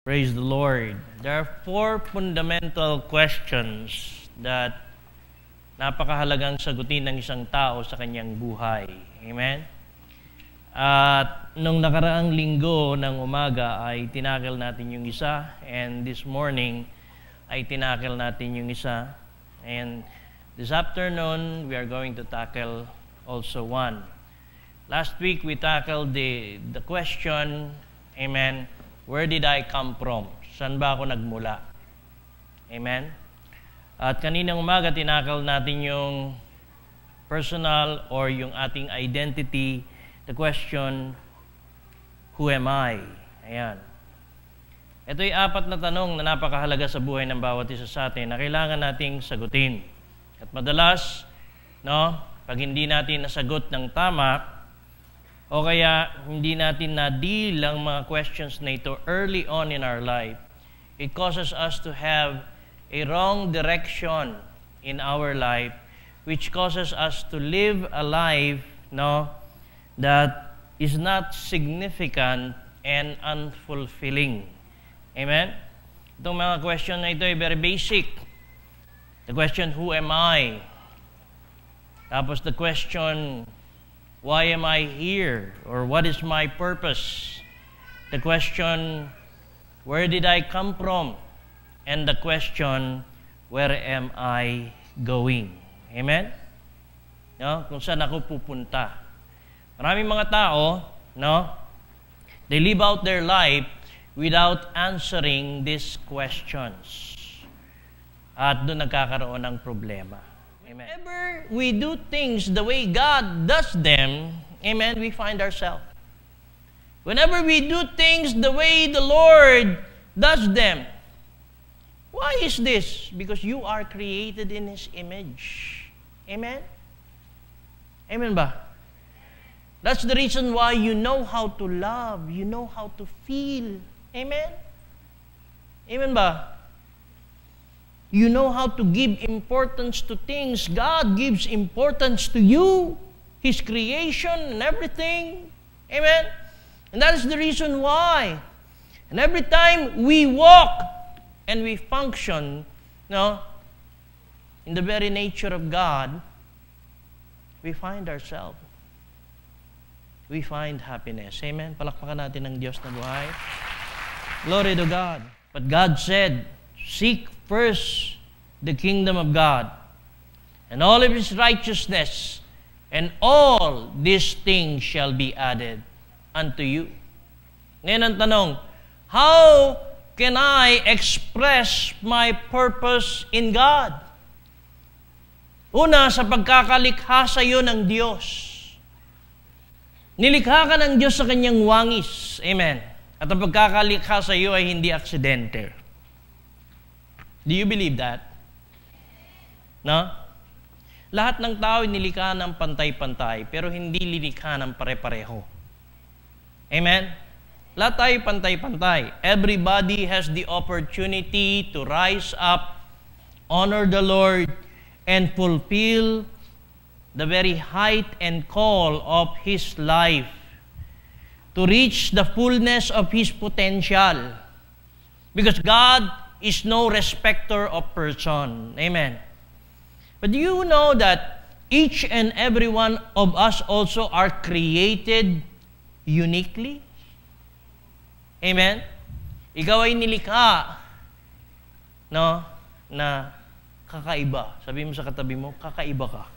Praise the Lord. There are 4 fundamental questions that napakahalagang sagutin ng isang tao sa kanyang buhay. Amen? At nung nakaraang linggo ng umaga ay tinakil natin yung isa, and this morning ay tinakil natin yung isa. And this afternoon, we are going to tackle also one. Last week, we tackled the question, amen, where did I come from? Saan ba ako nagmula? Amen? At kaninang umaga, tinakal natin yung personal or yung ating identity, the question, who am I? Ayan. Ito'y 4 na tanong na napakahalaga sa buhay ng bawat isa sa atin na kailangan nating sagutin. At madalas, pag hindi natin nasagot ng tama, o kaya hindi natin na-deal ang mga questions na ito early on in our life, it causes us to have a wrong direction in our life, which causes us to live a life that is not significant and unfulfilling. Amen? Itong mga question na ito ay very basic. The question, who am I? Tapos the question, why am I here? Or what is my purpose? The question, where did I come from? And the question, where am I going? Amen? Kung saan ako pupunta. Maraming mga tao, they live out their life without answering these questions. At doon nagkakaroon ng problema. Amen. Whenever we do things the way God does them, amen, we find ourselves. Whenever we do things the way the Lord does them, why is this? Because you are created in His image. Amen? Amen ba? That's the reason why you know how to love, you know how to feel. Amen? Amen ba? You know how to give importance to things. God gives importance to you, His creation and everything. Amen? And that is the reason why. And every time we walk and we function, in the very nature of God, we find ourselves. We find happiness. Amen? Palakpakan natin ng Diyos na buhay. Glory to God. But God said, seek first the kingdom of God and all of His righteousness, and all these things shall be added unto you. Ngayon ang tanong, how can I express my purpose in God? Una, sa pagkakalikha sa iyo ng Diyos. Nilikha ka ng Diyos sa Kanyang wangis. Amen. At ang pagkakalikha sa iyo ay hindi aksidente. Do you believe that? Lahat ng tao nilikha ng pantay-pantay, pero hindi lilikha ng pare-pareho. Amen? Lahat tayo pantay-pantay. Everybody has the opportunity to rise up, honor the Lord, and fulfill the very height and call of his life to reach the fullness of his potential. Because God is no respecter of person. Amen. But do you know that each and every one of us also are created uniquely? Amen? Ikaw ay nilikha, na kakaiba. Sabi mo sa katabi mo, kakaiba ka.